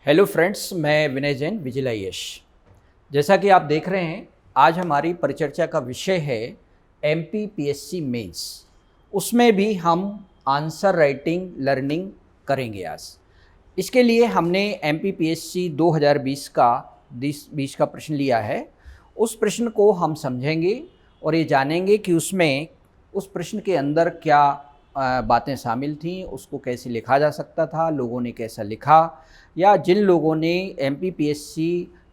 Hello friends, मैं विनय Jain, vigil IAS। जैसा कि आप देख रहे हैं, आज हमारी परिचर्चा का विषय है MPPSC मेंस। उसमें भी हम आंसर राइटिंग लर्निंग करेंगे आज। इसके लिए हमने MPPSC 2020 का प्रश्न लिया है। उस प्रश्न को हम समझेंगे और ये जानेंगे कि उसमें उस प्रश्न के अंदर क्या बातें शामिल थीं, उसको कैसे लिखा जा सकता था, लोगों ने कैसा लिखा, या जिन लोगों ने MPPSC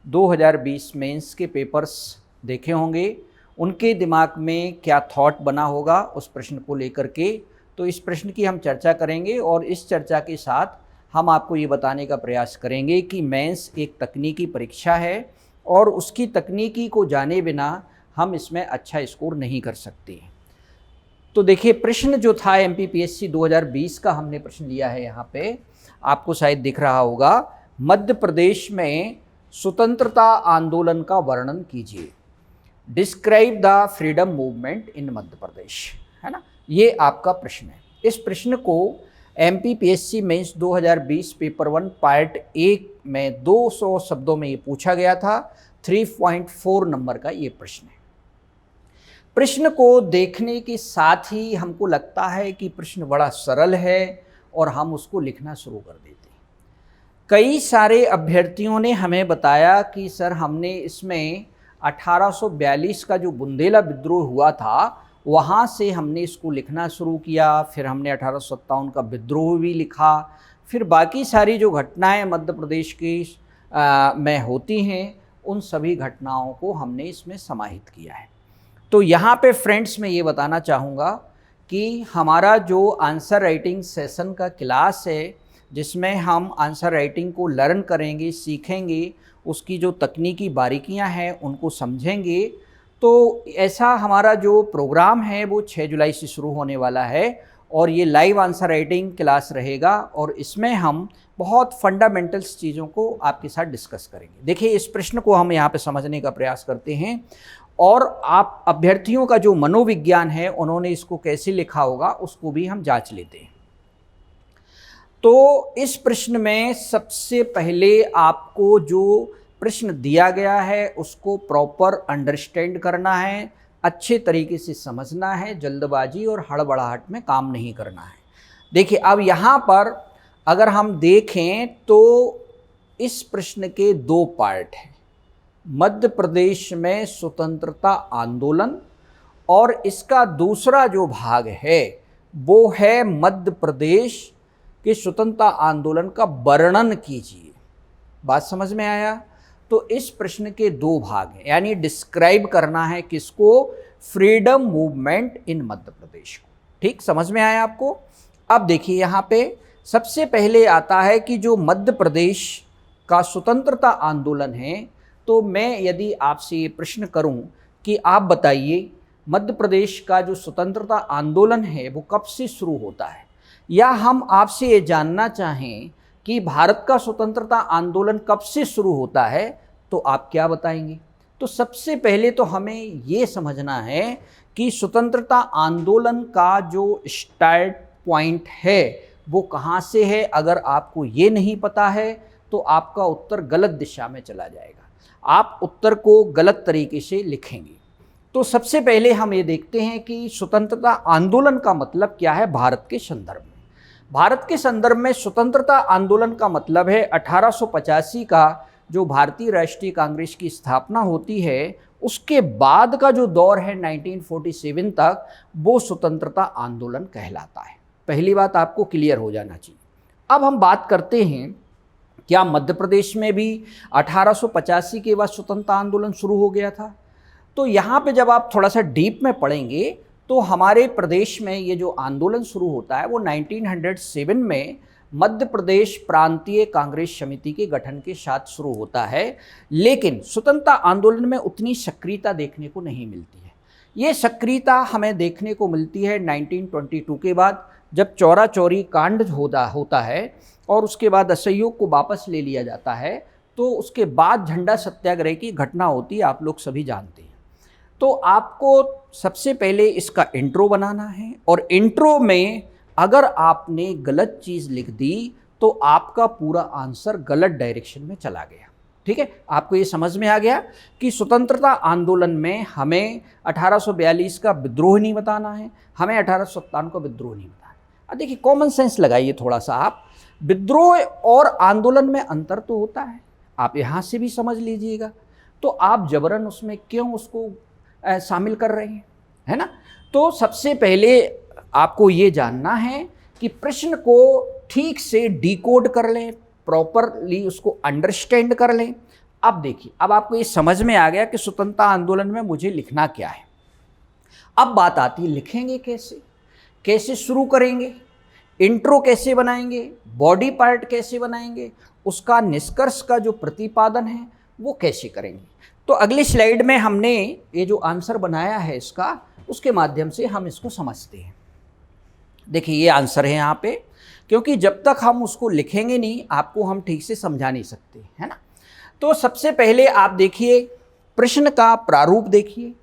2020 मेंस के पेपर्स देखे होंगे उनके दिमाग में क्या थॉट बना होगा उस प्रश्न को लेकर के। तो इस प्रश्न की हम चर्चा करेंगे और इस चर्चा के साथ हम आपको ये बताने का प्रयास करेंगे कि मेंस एक तकनीकी परीक्षा है और उसकी तकनीकी को जाने बिना हम इसमें अच्छा स्कोर नहीं कर सकते। तो देखिए, प्रश्न जो था MPPSC 2020 का हमने प्रश्न लिया है, यहाँ पे आपको शायद दिख रहा होगा, मध्य प्रदेश में स्वतंत्रता आंदोलन का वर्णन कीजिए। Describe the freedom movement in Madhya Pradesh, है ना, ये आपका प्रश्न है। इस प्रश्न को MPPSC मेंस 2020 पेपर 1 पार्ट 1 में 200 शब्दों में ये पूछा गया था। 3.4 नंबर का ये प्रश्न है। प्रश्न को देखने के साथ ही हमको लगता है कि प्रश्न बड़ा सरल है और हम उसको लिखना शुरू कर देते हैं। कई सारे अभ्यर्थियों ने हमें बताया कि सर, हमने इसमें 1842 का जो बुंदेला विद्रोह हुआ था वहाँ से हमने इसको लिखना शुरू किया, फिर हमने 1857 का विद्रोह भी लिखा, फिर बाकी सारी जो घटनाएं मध्य प्रदेश की में होती हैं उन सभी घटनाओं को हमने इसमें समाहित किया है। तो यहाँ पे फ्रेंड्स मैं ये बताना चाहूँगा कि हमारा जो आंसर राइटिंग सेशन का क्लास है, जिसमें हम आंसर राइटिंग को लर्न करेंगे, सीखेंगे, उसकी जो तकनीकी बारीकियां हैं उनको समझेंगे, तो ऐसा हमारा जो प्रोग्राम है वो 6 जुलाई से शुरू होने वाला है और ये लाइव आंसर राइटिंग क्लास रहेगा और इसमें हम बहुत फंडामेंटल्स चीज़ों को आपके साथ डिस्कस करेंगे। देखिए, इस प्रश्न को हम यहाँ पे समझने का प्रयास करते हैं और आप अभ्यर्थियों का जो मनोविज्ञान है, उन्होंने इसको कैसे लिखा होगा उसको भी हम जांच लेते हैं। तो इस प्रश्न में सबसे पहले आपको जो प्रश्न दिया गया है उसको प्रॉपर अंडरस्टैंड करना है, अच्छे तरीके से समझना है, जल्दबाजी और हड़बड़ाहट में काम नहीं करना है। देखिए, अब यहाँ पर अगर हम देखें तो इस प्रश्न के 2 पार्ट हैं। मध्य प्रदेश में स्वतंत्रता आंदोलन और इसका दूसरा जो भाग है वो है मध्य प्रदेश के स्वतंत्रता आंदोलन का वर्णन कीजिए। बात समझ में आया? तो इस प्रश्न के 2 भाग हैं, यानी डिस्क्राइब करना है किसको? फ्रीडम मूवमेंट इन मध्य प्रदेश को। ठीक समझ में आया आपको? अब देखिए, यहाँ पे सबसे पहले आता है कि जो मध्य प्रदेश का स्वतंत्रता आंदोलन है, तो मैं यदि आपसे ये प्रश्न करूं कि आप बताइए मध्य प्रदेश का जो स्वतंत्रता आंदोलन है वो कब से शुरू होता है, या हम आपसे ये जानना चाहें कि भारत का स्वतंत्रता आंदोलन कब से शुरू होता है, तो आप क्या बताएंगे? तो सबसे पहले तो हमें ये समझना है कि स्वतंत्रता आंदोलन का जो स्टार्ट पॉइंट है वो कहाँ से है। अगर आपको ये नहीं पता है तो आपका उत्तर गलत दिशा में चला जाएगा, आप उत्तर को गलत तरीके से लिखेंगे। तो सबसे पहले हम ये देखते हैं कि स्वतंत्रता आंदोलन का मतलब क्या है भारत के संदर्भ में। भारत के संदर्भ में स्वतंत्रता आंदोलन का मतलब है 1885 का जो भारतीय राष्ट्रीय कांग्रेस की स्थापना होती है, उसके बाद का जो दौर है 1947 तक, वो स्वतंत्रता आंदोलन कहलाता है। पहली बात आपको क्लियर हो जाना चाहिए। अब हम बात करते हैं, क्या मध्य प्रदेश में भी 1885 के बाद स्वतंत्रता आंदोलन शुरू हो गया था? तो यहाँ पे जब आप थोड़ा सा डीप में पढ़ेंगे तो हमारे प्रदेश में ये जो आंदोलन शुरू होता है वो 1907 में मध्य प्रदेश प्रांतीय कांग्रेस समिति के गठन के साथ शुरू होता है। लेकिन स्वतंत्रता आंदोलन में उतनी सक्रियता देखने को नहीं मिलती है। ये सक्रियता हमें देखने को मिलती है 1922 के बाद, जब चौरा चौरी कांड होता है और उसके बाद असहयोग को वापस ले लिया जाता है। तो उसके बाद झंडा सत्याग्रह की घटना होती है, आप लोग सभी जानते हैं। तो आपको सबसे पहले इसका इंट्रो बनाना है और इंट्रो में अगर आपने गलत चीज़ लिख दी तो आपका पूरा आंसर गलत डायरेक्शन में चला गया। ठीक है, आपको ये समझ में आ गया कि स्वतंत्रता आंदोलन में हमें 1842 का विद्रोह नहीं बताना है, हमें 1857 का विद्रोह नहीं बताना है। अब देखिए, कॉमन सेंस लगाइए थोड़ा सा आप, विद्रोह और आंदोलन में अंतर तो होता है, आप यहाँ से भी समझ लीजिएगा। तो आप जबरन उसमें क्यों उसको शामिल कर रहे हैं, है ना। तो सबसे पहले आपको ये जानना है कि प्रश्न को ठीक से डिकोड कर लें, प्रॉपरली उसको अंडरस्टैंड कर लें। अब देखिए, अब आपको ये समझ में आ गया कि स्वतंत्रता आंदोलन में मुझे लिखना क्या है। अब बात आती है लिखेंगे कैसे, कैसे शुरू करेंगे, इंट्रो कैसे बनाएंगे, बॉडी पार्ट कैसे बनाएंगे, उसका निष्कर्ष का जो प्रतिपादन है वो कैसे करेंगे। तो अगली स्लाइड में हमने ये जो आंसर बनाया है इसका, उसके माध्यम से हम इसको समझते हैं। देखिए, ये आंसर है यहाँ पे, क्योंकि जब तक हम उसको लिखेंगे नहीं आपको हम ठीक से समझा नहीं सकते, है ना। तो सबसे पहले आप देखिए, प्रश्न का प्रारूप देखिए,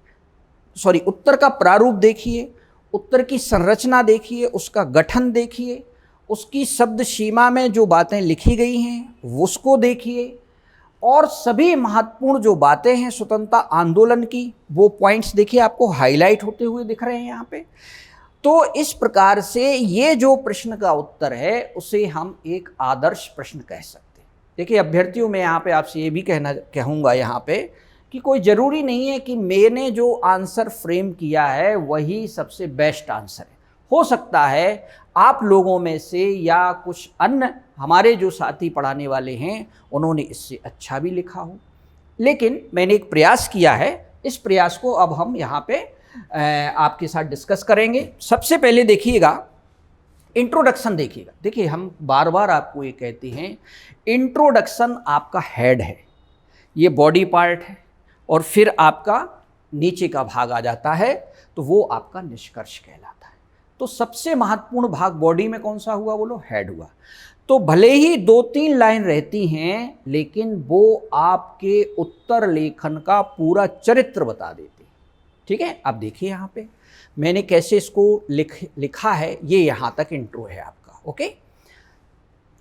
सॉरी उत्तर का प्रारूप देखिए, उत्तर की संरचना देखिए, उसका गठन देखिए, उसकी शब्द सीमा में जो बातें लिखी गई हैं उसको देखिए, और सभी महत्वपूर्ण जो बातें हैं स्वतंत्रता आंदोलन की वो पॉइंट्स देखिए, आपको हाईलाइट होते हुए दिख रहे हैं यहाँ पे। तो इस प्रकार से ये जो प्रश्न का उत्तर है उसे हम एक आदर्श प्रश्न कह सकते हैं। देखिए अभ्यर्थियों, मैं यहाँ पे आपसे ये भी कहूँगा यहाँ पे कि कोई ज़रूरी नहीं है कि मैंने जो आंसर फ्रेम किया है वही सबसे बेस्ट आंसर है। हो सकता है आप लोगों में से या कुछ अन्य हमारे जो साथी पढ़ाने वाले हैं उन्होंने इससे अच्छा भी लिखा हो, लेकिन मैंने एक प्रयास किया है। इस प्रयास को अब हम यहाँ पे आपके साथ डिस्कस करेंगे। सबसे पहले देखिएगा, इंट्रोडक्शन देखिएगा। देखिए, हम बार बार आपको ये कहते हैं, इंट्रोडक्शन आपका हेड है, ये बॉडी पार्ट है, और फिर आपका नीचे का भाग आ जाता है, तो वो आपका निष्कर्ष कहलाता है। तो सबसे महत्वपूर्ण भाग बॉडी में कौन सा हुआ, बोलो, हेड हुआ। तो भले ही 2-3 लाइन रहती हैं, लेकिन वो आपके उत्तर लेखन का पूरा चरित्र बता देती। ठीक है, अब देखिए यहाँ पे मैंने कैसे इसको लिखा है। ये यहाँ तक इंट्रो है आपका। ओके,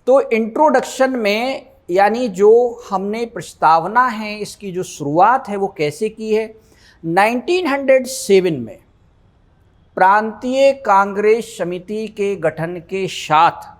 तो इंट्रोडक्शन में यानी जो हमने प्रस्तावना है, इसकी जो शुरुआत है वो कैसे की है। 1907 में प्रांतीय कांग्रेस समिति के गठन के साथ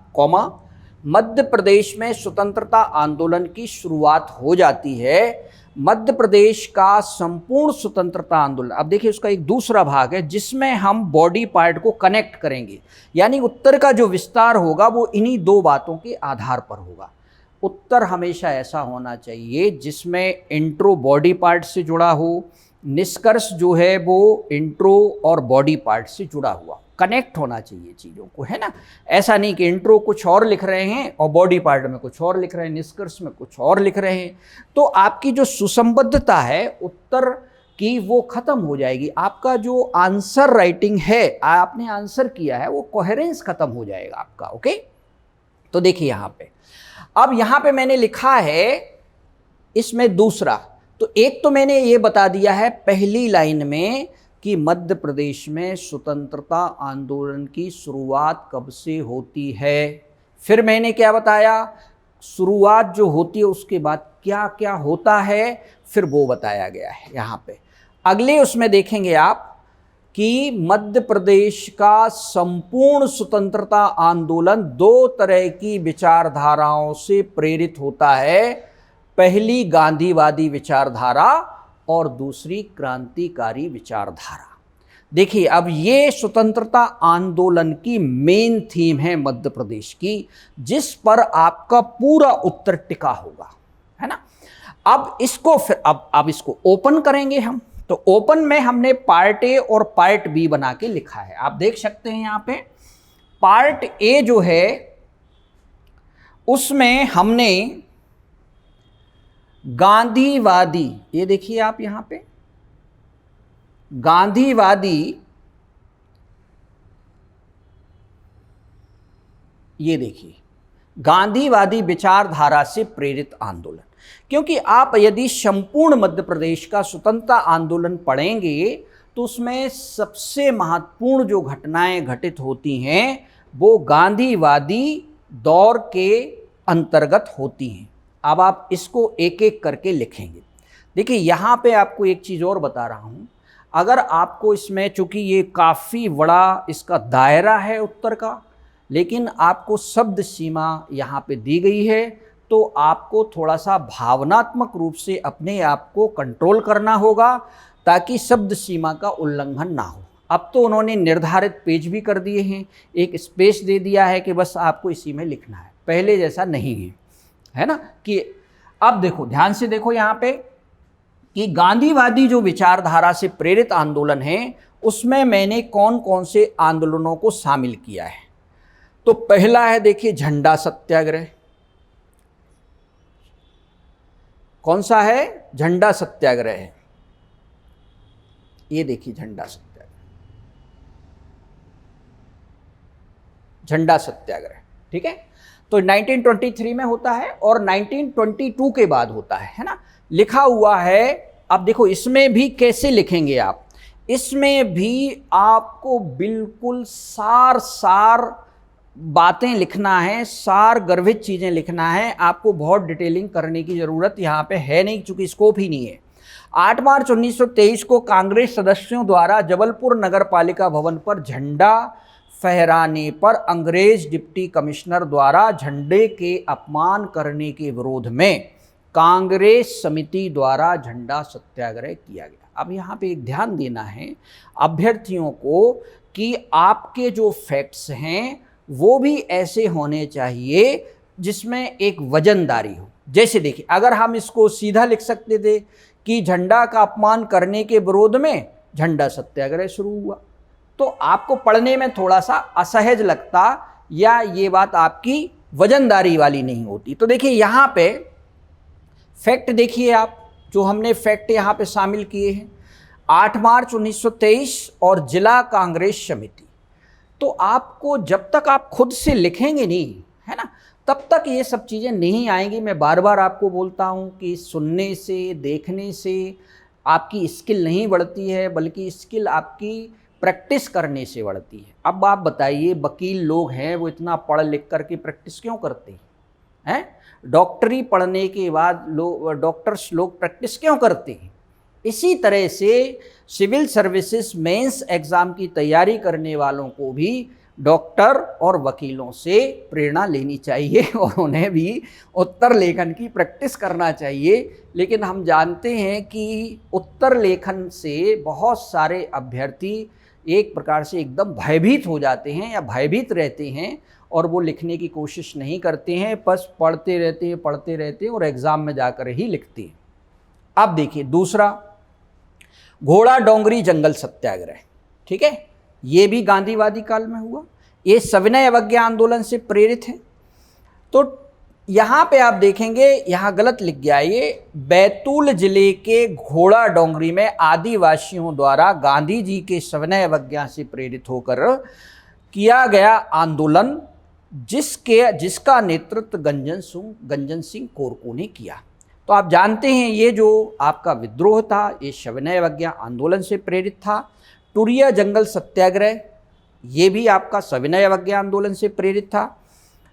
मध्य प्रदेश में स्वतंत्रता आंदोलन की शुरुआत हो जाती है। मध्य प्रदेश का संपूर्ण स्वतंत्रता आंदोलन, अब देखिए उसका एक दूसरा भाग है जिसमें हम बॉडी पार्ट को कनेक्ट करेंगे, यानी उत्तर का जो विस्तार होगा वो इन्हीं 2 बातों के आधार पर होगा। उत्तर हमेशा ऐसा होना चाहिए जिसमें इंट्रो बॉडी पार्ट से जुड़ा हो, निष्कर्ष जो है वो इंट्रो और बॉडी पार्ट से जुड़ा हुआ, कनेक्ट होना चाहिए चीज़ों को, है ना। ऐसा नहीं कि इंट्रो कुछ और लिख रहे हैं और बॉडी पार्ट में कुछ और लिख रहे हैं, निष्कर्ष में कुछ और लिख रहे हैं, तो आपकी जो सुसंबद्धता है उत्तर की वो ख़त्म हो जाएगी। आपका जो आंसर राइटिंग है, आपने आंसर किया है, वो कोहेरेंस ख़त्म हो जाएगा आपका। ओके, तो देखिए यहाँ पे, अब यहाँ पे मैंने लिखा है इसमें दूसरा, तो एक तो मैंने ये बता दिया है पहली लाइन में कि मध्य प्रदेश में स्वतंत्रता आंदोलन की शुरुआत कब से होती है। फिर मैंने क्या बताया, शुरुआत जो होती है उसके बाद क्या क्या होता है, फिर वो बताया गया है यहाँ पे। अगले उसमें देखेंगे आप कि मध्य प्रदेश का संपूर्ण स्वतंत्रता आंदोलन 2 तरह की विचारधाराओं से प्रेरित होता है। पहली गांधीवादी विचारधारा और दूसरी क्रांतिकारी विचारधारा। देखिए, अब ये स्वतंत्रता आंदोलन की मेन थीम है मध्य प्रदेश की, जिस पर आपका पूरा उत्तर टिका होगा, है ना। अब इसको फिर अब इसको ओपन करेंगे हम। तो ओपन में हमने पार्ट ए और पार्ट बी बना के लिखा है, आप देख सकते हैं यहाँ पे। पार्ट ए जो है उसमें हमने गांधीवादी, ये देखिए आप यहाँ पे, गांधीवादी, ये देखिए गांधीवादी विचारधारा से प्रेरित आंदोलन। क्योंकि आप यदि संपूर्ण मध्य प्रदेश का स्वतंत्रता आंदोलन पढ़ेंगे तो उसमें सबसे महत्वपूर्ण जो घटनाएं घटित होती हैं वो गांधीवादी दौर के अंतर्गत होती हैं। अब आप इसको एक एक करके लिखेंगे। देखिए यहाँ पे आपको एक चीज़ और बता रहा हूँ, अगर आपको इसमें, चूँकि ये काफ़ी बड़ा इसका दायरा है उत्तर का, लेकिन आपको शब्द सीमा यहाँ पे दी गई है, तो आपको थोड़ा सा भावनात्मक रूप से अपने आप को कंट्रोल करना होगा ताकि शब्द सीमा का उल्लंघन ना हो। अब तो उन्होंने निर्धारित पेज भी कर दिए हैं, एक स्पेस दे दिया है कि बस आपको इसी में लिखना है, पहले जैसा नहीं है ना। कि अब देखो, ध्यान से देखो यहाँ पे कि गांधीवादी जो विचारधारा से प्रेरित आंदोलन है, उसमें मैंने कौन कौन से आंदोलनों को शामिल किया है। तो पहला है, देखिए, झंडा सत्याग्रह। कौन सा है? झंडा सत्याग्रह है। ये देखिए झंडा सत्याग्रह, झंडा सत्याग्रह, ठीक है। तो 1923 में होता है और 1922 के बाद होता है ना, लिखा हुआ है। अब देखो इसमें भी कैसे लिखेंगे आप, इसमें भी आपको बिल्कुल सार बातें लिखना है, सार गर्भित चीज़ें लिखना है, आपको बहुत डिटेलिंग करने की ज़रूरत यहाँ पे है नहीं, चूँकि स्कोप ही नहीं है। 8 मार्च 1923 को कांग्रेस सदस्यों द्वारा जबलपुर नगर पालिका भवन पर झंडा फहराने पर अंग्रेज डिप्टी कमिश्नर द्वारा झंडे के अपमान करने के विरोध में कांग्रेस समिति द्वारा झंडा सत्याग्रह किया गया। अब यहाँ पे एक ध्यान देना है अभ्यर्थियों को कि आपके जो फैक्ट्स हैं वो भी ऐसे होने चाहिए जिसमें एक वजनदारी हो। जैसे देखिए, अगर हम इसको सीधा लिख सकते थे कि झंडा का अपमान करने के विरोध में झंडा सत्याग्रह शुरू हुआ, तो आपको पढ़ने में थोड़ा सा असहज लगता या ये बात आपकी वजनदारी वाली नहीं होती। तो देखिए यहाँ पे फैक्ट देखिए आप, जो हमने फैक्ट यहाँ पे शामिल किए हैं, 8 मार्च 1923 और जिला कांग्रेस समिति। तो आपको जब तक आप खुद से लिखेंगे नहीं, है ना, तब तक ये सब चीज़ें नहीं आएंगी। मैं बार बार आपको बोलता हूँ कि सुनने से, देखने से आपकी स्किल नहीं बढ़ती है, बल्कि स्किल आपकी प्रैक्टिस करने से बढ़ती है। अब आप बताइए, वकील लोग हैं वो इतना पढ़ लिख करके प्रैक्टिस क्यों करते हैं? डॉक्टरी पढ़ने के बाद डॉक्टर्स लोग प्रैक्टिस क्यों करते हैं? इसी तरह से सिविल सर्विसेज मेंस एग्ज़ाम की तैयारी करने वालों को भी डॉक्टर और वकीलों से प्रेरणा लेनी चाहिए और उन्हें भी उत्तर लेखन की प्रैक्टिस करना चाहिए। लेकिन हम जानते हैं कि उत्तर लेखन से बहुत सारे अभ्यर्थी एक प्रकार से एकदम भयभीत हो जाते हैं या भयभीत रहते हैं और वो लिखने की कोशिश नहीं करते हैं, बस पढ़ते रहते हैं और एग्ज़ाम में जाकर ही लिखते हैं। अब देखिए दूसरा, घोड़ा डोंगरी जंगल सत्याग्रह, ठीक है, ये भी गांधीवादी काल में हुआ। ये सविनय अवज्ञा आंदोलन से प्रेरित है। तो यहाँ पे आप देखेंगे, यहाँ गलत लिख गया, ये बैतूल जिले के घोड़ा डोंगरी में आदिवासियों द्वारा गांधी जी के सविनय अवज्ञा से प्रेरित होकर किया गया आंदोलन, जिसका नेतृत्व गंजन सिंह कोरको ने किया। तो आप जानते हैं ये जो आपका विद्रोह था, ये सविनय अवज्ञा आंदोलन से प्रेरित था। टुरिया जंगल सत्याग्रह, ये भी आपका सविनय अवज्ञा आंदोलन से प्रेरित था।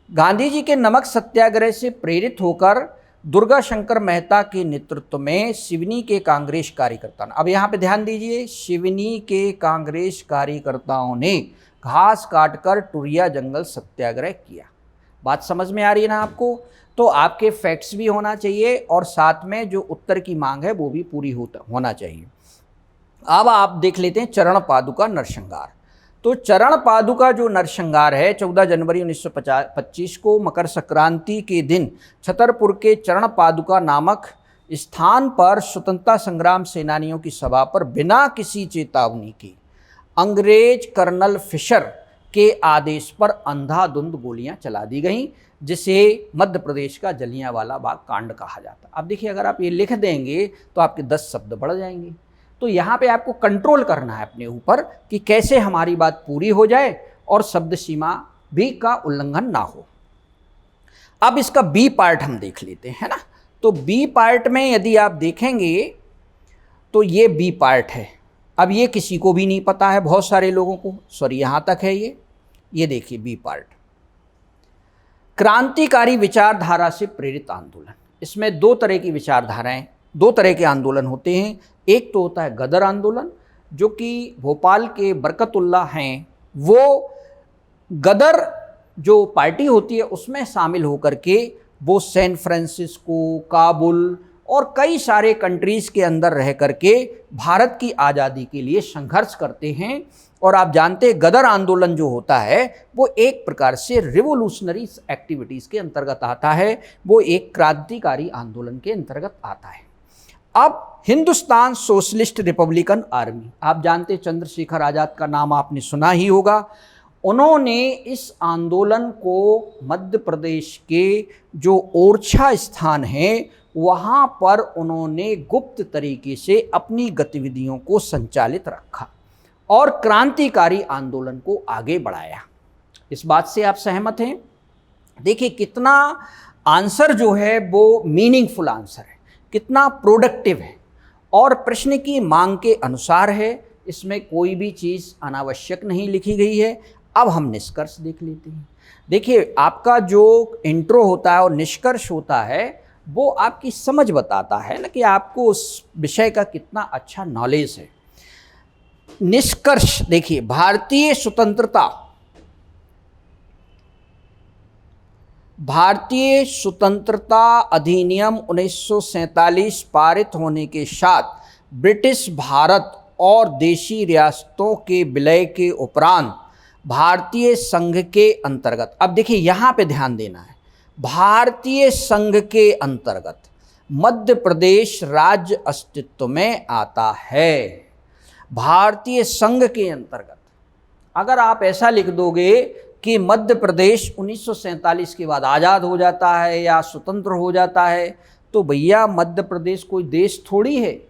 गांधी जी के नमक सत्याग्रह से प्रेरित होकर दुर्गा शंकर मेहता के नेतृत्व में सिवनी के कांग्रेस कार्यकर्ताओं, अब यहाँ पे ध्यान दीजिए, सिवनी के कांग्रेस कार्यकर्ताओं ने घास काटकर टुरिया जंगल सत्याग्रह किया। बात समझ में आ रही है ना आपको? तो आपके फैक्ट्स भी होना चाहिए और साथ में जो उत्तर की मांग है वो भी पूरी होना चाहिए। अब आप देख लेते हैं चरण पादुका नरसंहार। तो चरण पादुका जो नरसंहार है, 14 जनवरी 1925 को मकर संक्रांति के दिन छतरपुर के चरण पादुका नामक स्थान पर स्वतंत्रता संग्राम सेनानियों की सभा पर बिना किसी चेतावनी के अंग्रेज कर्नल फिशर के आदेश पर अंधाधुंध गोलियां चला दी गईं, जिसे मध्य प्रदेश का जलियांवाला बाग कांड कहा जाता। अब देखिए, अगर आप ये लिख देंगे तो आपके 10 शब्द बढ़ जाएंगे। तो यहाँ पे आपको कंट्रोल करना है अपने ऊपर कि कैसे हमारी बात पूरी हो जाए और शब्द सीमा भी का उल्लंघन ना हो। अब इसका बी पार्ट हम देख लेते हैं, है ना। तो बी पार्ट में यदि आप देखेंगे तो ये बी पार्ट है। अब ये किसी को भी नहीं पता है, बहुत सारे लोगों को, सॉरी यहाँ तक है ये देखिए बी पार्ट। क्रांतिकारी विचारधारा से प्रेरित आंदोलन, इसमें दो तरह की विचारधाराएं, दो तरह के आंदोलन होते हैं। एक तो होता है गदर आंदोलन, जो कि भोपाल के बरकतुल्लाह हैं, वो गदर जो पार्टी होती है उसमें शामिल होकर के वो सैन फ्रांसिस्को, काबुल और कई सारे कंट्रीज़ के अंदर रह करके भारत की आज़ादी के लिए संघर्ष करते हैं। और आप जानते हैं गदर आंदोलन जो होता है वो एक प्रकार से रिवोल्यूशनरी एक्टिविटीज़ के अंतर्गत आता है, वो एक क्रांतिकारी आंदोलन के अंतर्गत आता है। अब हिंदुस्तान सोशलिस्ट रिपब्लिकन आर्मी, आप जानते हैं चंद्रशेखर आज़ाद का नाम आपने सुना ही होगा। उन्होंने इस आंदोलन को मध्य प्रदेश के जो ओरछा स्थान है वहाँ पर उन्होंने गुप्त तरीके से अपनी गतिविधियों को संचालित रखा और क्रांतिकारी आंदोलन को आगे बढ़ाया। इस बात से आप सहमत हैं? देखिए कितना आंसर जो है वो मीनिंगफुल आंसर है, कितना प्रोडक्टिव है और प्रश्न की मांग के अनुसार है। इसमें कोई भी चीज़ अनावश्यक नहीं लिखी गई है। अब हम निष्कर्ष देख लेते हैं। देखिए आपका जो इंट्रो होता है और निष्कर्ष होता है वो आपकी समझ बताता है ना कि आपको उस विषय का कितना अच्छा नॉलेज है। निष्कर्ष देखिए, भारतीय स्वतंत्रता अधिनियम 1947 पारित होने के साथ ब्रिटिश भारत और देशी रियासतों के विलय के उपरांत भारतीय संघ के अंतर्गत, अब देखिए यहाँ पे ध्यान देना है, भारतीय संघ के अंतर्गत मध्य प्रदेश राज्य अस्तित्व में आता है। भारतीय संघ के अंतर्गत अगर आप ऐसा लिख दोगे कि मध्य प्रदेश 1947 के बाद आज़ाद हो जाता है या स्वतंत्र हो जाता है, तो भैया मध्य प्रदेश कोई देश थोड़ी है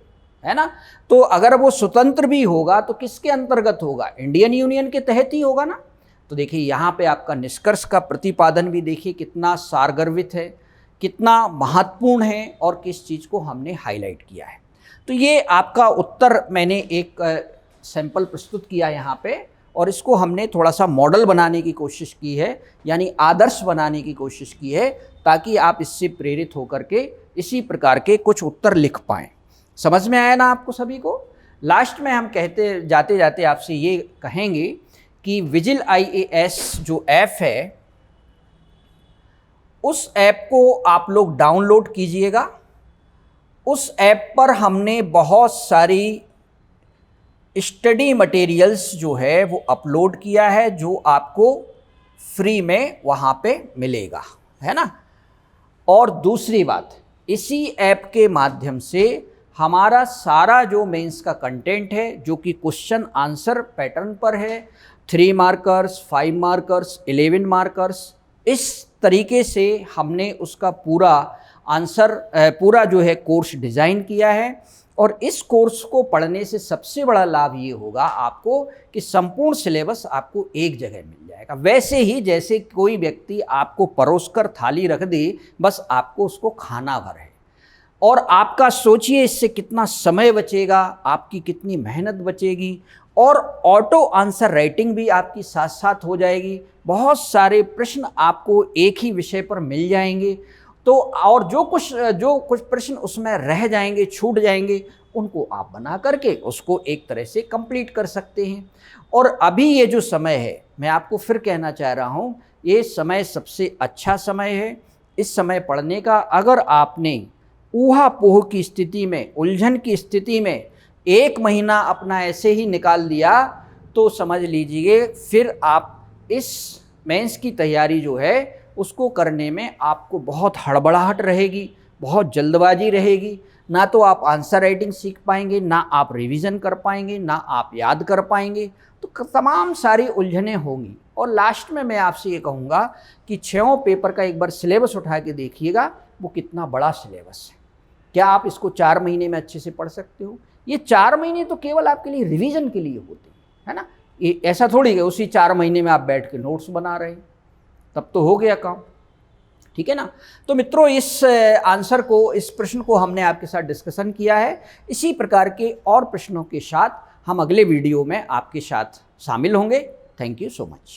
ना। तो अगर वो स्वतंत्र भी होगा तो किसके अंतर्गत होगा? इंडियन यूनियन के तहत ही होगा ना। तो देखिए यहाँ पे आपका निष्कर्ष का प्रतिपादन भी देखिए कितना सारगर्भित है, कितना महत्वपूर्ण है और किस चीज़ को हमने हाईलाइट किया है। तो ये आपका उत्तर मैंने एक सैंपल प्रस्तुत किया यहाँ पे और इसको हमने थोड़ा सा मॉडल बनाने की कोशिश की है, यानी आदर्श बनाने की कोशिश की है, ताकि आप इससे प्रेरित होकर के इसी प्रकार के कुछ उत्तर लिख पाएँ। समझ में आया ना आपको सभी को? लास्ट में हम कहते जाते जाते आपसे ये कहेंगे कि विजिल IAS जो ऐप है उस ऐप को आप लोग डाउनलोड कीजिएगा। उस ऐप पर हमने बहुत सारी स्टडी मटेरियल्स जो है वो अपलोड किया है, जो आपको फ्री में वहाँ पे मिलेगा, है ना। और दूसरी बात, इसी ऐप के माध्यम से हमारा सारा जो मेंस का कंटेंट है, जो कि क्वेश्चन आंसर पैटर्न पर है, 3 मार्कर्स, 5 मार्कर्स, 11 मार्कर्स, इस तरीके से हमने उसका पूरा जो है कोर्स डिज़ाइन किया है। और इस कोर्स को पढ़ने से सबसे बड़ा लाभ ये होगा आपको कि संपूर्ण सिलेबस आपको एक जगह मिल जाएगा। वैसे ही जैसे कोई व्यक्ति आपको परोसकर थाली रख दे, बस आपको उसको खाना भर है। और आपका सोचिए इससे कितना समय बचेगा, आपकी कितनी मेहनत बचेगी और ऑटो आंसर राइटिंग भी आपकी साथ साथ हो जाएगी। बहुत सारे प्रश्न आपको एक ही विषय पर मिल जाएंगे। तो और जो कुछ प्रश्न उसमें रह जाएंगे, छूट जाएंगे, उनको आप बना करके उसको एक तरह से कंप्लीट कर सकते हैं। और अभी ये जो समय है, मैं आपको फिर कहना चाह रहा हूँ, ये समय सबसे अच्छा समय है इस समय पढ़ने का। अगर आपने ऊहापोह की स्थिति में, उलझन की स्थिति में 1 महीना अपना ऐसे ही निकाल दिया तो समझ लीजिए फिर आप इस मेंस की तैयारी जो है उसको करने में आपको बहुत हड़बड़ाहट रहेगी, बहुत जल्दबाजी रहेगी। ना तो आप आंसर राइटिंग सीख पाएंगे, ना आप रिवीजन कर पाएंगे, ना आप याद कर पाएंगे। तो तमाम सारी उलझनें होंगी। और लास्ट में मैं आपसे ये कहूँगा कि 6 पेपर का एक बार सिलेबस उठा के देखिएगा, वो कितना बड़ा सिलेबस है। क्या आप इसको 4 महीने में अच्छे से पढ़ सकते हो? ये 4 महीने तो केवल आपके लिए रिवीजन के लिए होते हैं, है ना। ये ऐसा थोड़ी है उसी 4 महीने में आप बैठ के नोट्स बना रहे हैं, तब तो हो गया काम, ठीक है ना। तो मित्रों इस प्रश्न को हमने आपके साथ डिस्कशन किया है। इसी प्रकार के और प्रश्नों के साथ हम अगले वीडियो में आपके साथ शामिल होंगे। Thank you so much.